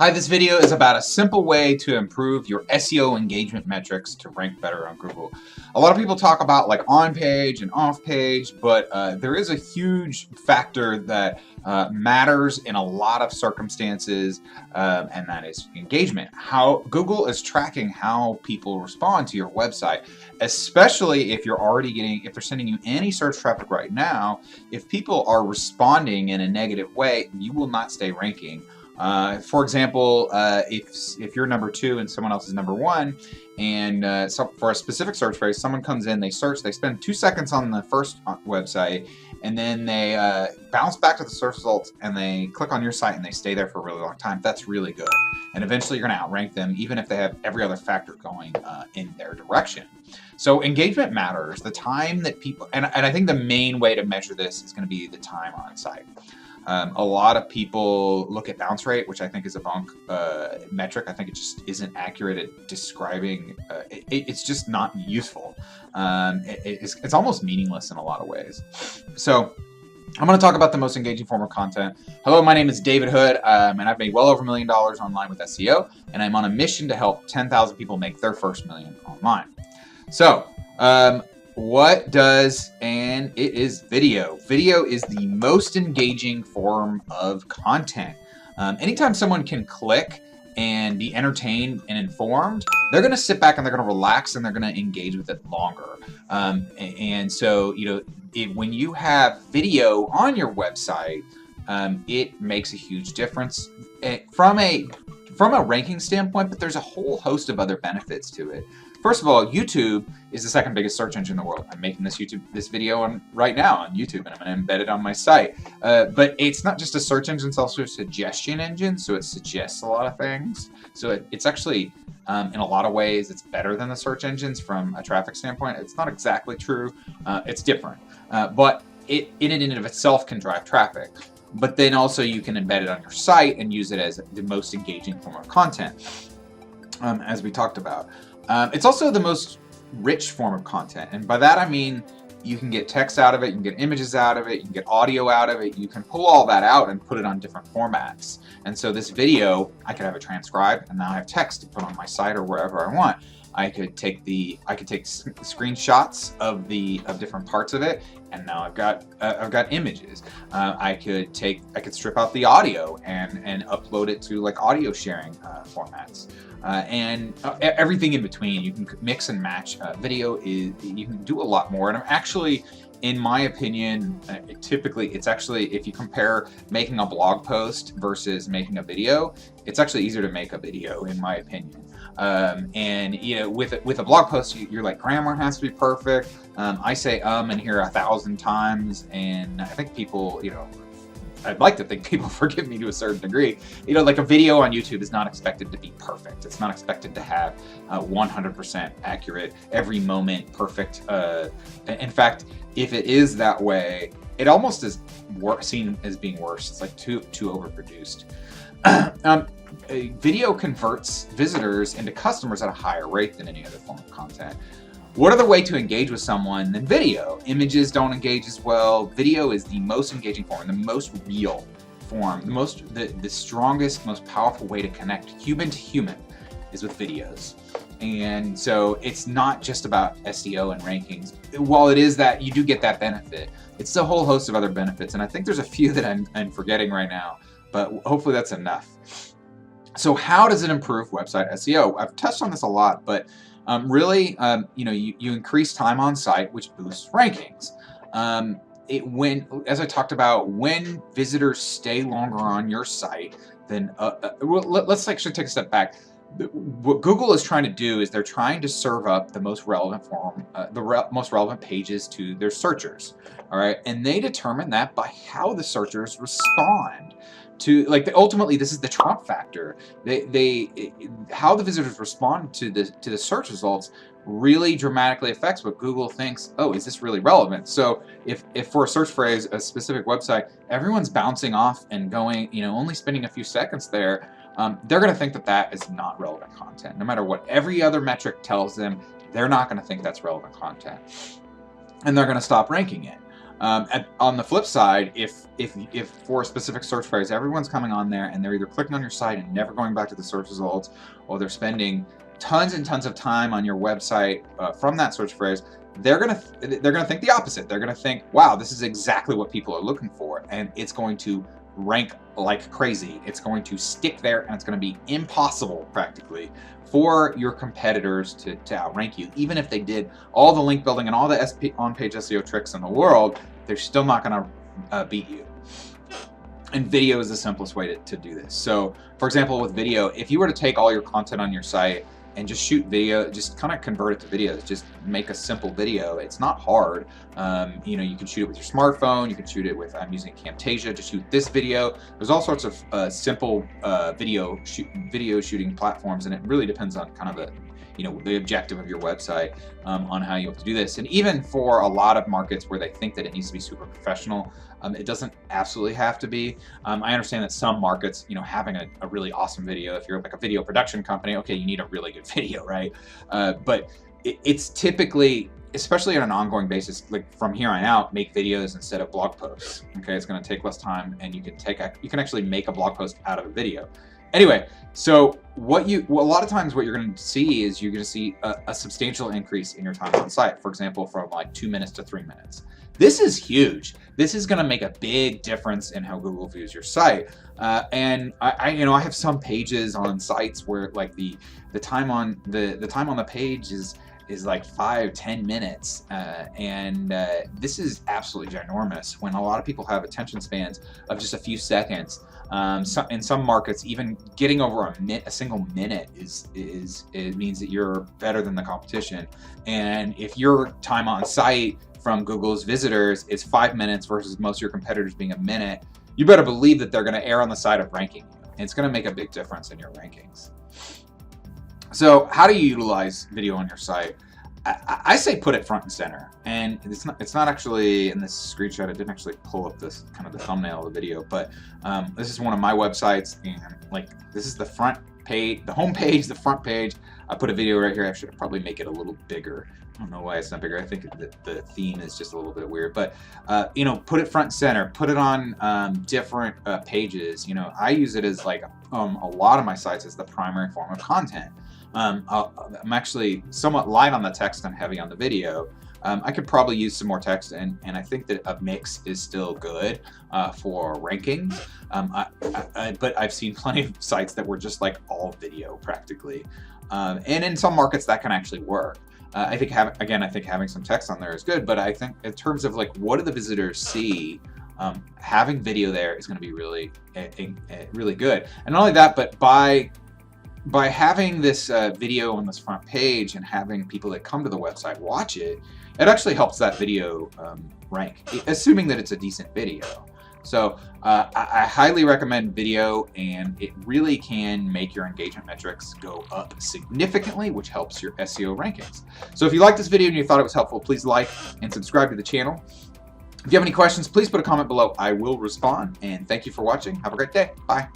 Hi, this video is about a simple way to improve your SEO engagement metrics to rank better on Google. A lot of people talk about like on page and off page, but there is a huge factor that matters in a lot of circumstances, and that is engagement. How Google is tracking how people respond to your website, especially if if they're sending you any search traffic right now. If people are responding in a negative way, you will not stay ranking. For example, if you're number 2 and someone else is number 1, and so for a specific search phrase, someone comes in, they search, they spend 2 seconds on the first website, and then they bounce back to the search results, and they click on your site, and they stay there for a really long time. That's really good. And eventually you're going to outrank them, even if they have every other factor going in their direction. So engagement matters. The time that people, and I think the main way to measure this is going to be the time on site. A lot of people look at bounce rate, which I think is a bunk metric. I think it just isn't accurate at describing. It's just not useful. It's almost meaningless in a lot of ways. So I'm going to talk about the most engaging form of content. Hello, my name is David Hood, and I've made well over $1 million online with SEO, and I'm on a mission to help 10,000 people make their first million online. So, and it is video. Video is the most engaging form of content. Anytime someone can click and be entertained and informed, they're going to sit back and they're going to relax and they're going to engage with it longer. And so, when you have video on your website, it makes a huge difference from a ranking standpoint, but there's a whole host of other benefits to it. First of all, YouTube is the second biggest search engine in the world. I'm making this video right now on YouTube, and I'm going to embed it on my site. But it's not just a search engine; it's also a suggestion engine. So it suggests a lot of things. So it's actually, in a lot of ways, it's better than the search engines from a traffic standpoint. It's not exactly true. It's different, but it in and of itself can drive traffic. But then also you can embed it on your site and use it as the most engaging form of content, as we talked about. It's also the most rich form of content, and by that I mean you can get text out of it, you can get images out of it, you can get audio out of it, you can pull all that out and put it on different formats. And so this video, I could have it transcribed, and now I have text to put on my site or wherever I want. I could take screenshots of different parts of it, and now I've got images. I could strip out the audio and upload it to like audio sharing formats. And everything in between. You can mix and match. Video you can do a lot more. And I'm actually, in my opinion, typically it's actually, if you compare making a blog post versus making a video, it's actually easier to make a video, in my opinion. And with a blog post, you're like, grammar has to be perfect. I say in here 1,000 times, and I think people, I'd like to think people forgive me to a certain degree. Like a video on YouTube is not expected to be perfect. It's not expected to have 100% accurate, every moment perfect. In fact, if it is that way, it almost is seen as being worse. It's like too overproduced. Video converts visitors into customers at a higher rate than any other form of content. What other way to engage with someone than video? Images don't engage as well. Video is the most engaging form, the most real form, the strongest, most powerful way to connect human to human is with videos. And so it's not just about SEO and rankings. While it is that, you do get that benefit, it's a whole host of other benefits. And I think there's a few that I'm forgetting right now, but hopefully that's enough. So how does it improve website SEO? I've touched on this a lot, but really, you increase time on site, which boosts rankings. As I talked about, when visitors stay longer on your site, then let's actually take a step back. What Google is trying to do is they're trying to serve up the most relevant most relevant pages to their searchers. All right, and they determine that by how the searchers respond to, ultimately this is the Trump factor. How the visitors respond to the search results really dramatically affects what Google thinks, oh, is this really relevant? So if for a search phrase, a specific website, everyone's bouncing off and going, only spending a few seconds there, they're going to think that is not relevant content. No matter what every other metric tells them, they're not going to think that's relevant content, and they're going to stop ranking it. On the flip side, if for a specific search phrase, everyone's coming on there and they're either clicking on your site and never going back to the search results, or they're spending tons and tons of time on your website from that search phrase, they're gonna think the opposite. They're gonna think, wow, this is exactly what people are looking for, and it's going to rank like crazy. It's going to stick there, and it's going to be impossible practically for your competitors to outrank you. Even if they did all the link building and all the on-page SEO tricks in the world, they're still not going to beat you. And video is the simplest way to do this. So, for example, with video, if you were to take all your content on your site and just shoot video, just kind of convert it to videos, just make a simple video. It's not hard. You know, you can shoot it with your smartphone, you can shoot it with, I'm using Camtasia to shoot this video. There's all sorts of simple video shooting platforms, and it really depends on kind of the objective of your website on how you have to do this. And even for a lot of markets where they think that it needs to be super professional, it doesn't absolutely have to be. I understand that some markets, having a really awesome video, if you're like a video production company, okay, you need a really good video, right? But it's typically, especially on an ongoing basis, like from here on out, make videos instead of blog posts. Okay, it's going to take less time, and you can actually make a blog post out of a video. Anyway, so a lot of times what you're going to see is you're going to see a substantial increase in your time on site. For example, from like 2 minutes to 3 minutes. This is huge. This is going to make a big difference in how Google views your site. And I have some pages on sites where like the time on the page is like 5-10 minutes, and this is absolutely ginormous when a lot of people have attention spans of just a few seconds. In some markets, even getting over a single minute it means that you're better than the competition. And if your time on site from Google's visitors is 5 minutes versus most of your competitors being a minute, you better believe that they're going to err on the side of ranking you, and it's going to make a big difference in your rankings. So how do you utilize video on your site? I say put it front and center, and it's not actually in this screenshot. I didn't actually pull up this kind of the thumbnail of the video, but this is one of my websites, and like this is the front page, the home page, the front page. I put a video right here. I should probably make it a little bigger. I don't know why it's not bigger. I think the theme is just a little bit weird, but put it front and center. Put it on different pages. I use it as like a lot of my sites as the primary form of content. I'm actually somewhat light on the text and heavy on the video. I could probably use some more text, and I think that a mix is still good for rankings. But I've seen plenty of sites that were just like all video practically. And in some markets that can actually work. I think having some text on there is good, but I think in terms of like what do the visitors see, having video there is going to be really, really good. And not only that, but by having this video on this front page and having people that come to the website watch it, it actually helps that video rank, assuming that it's a decent video. So I highly recommend video, and it really can make your engagement metrics go up significantly, which helps your SEO rankings. So if you liked this video and you thought it was helpful, please like and subscribe to the channel. If you have any questions, please put a comment below. I will respond, and thank you for watching. Have a great day. Bye.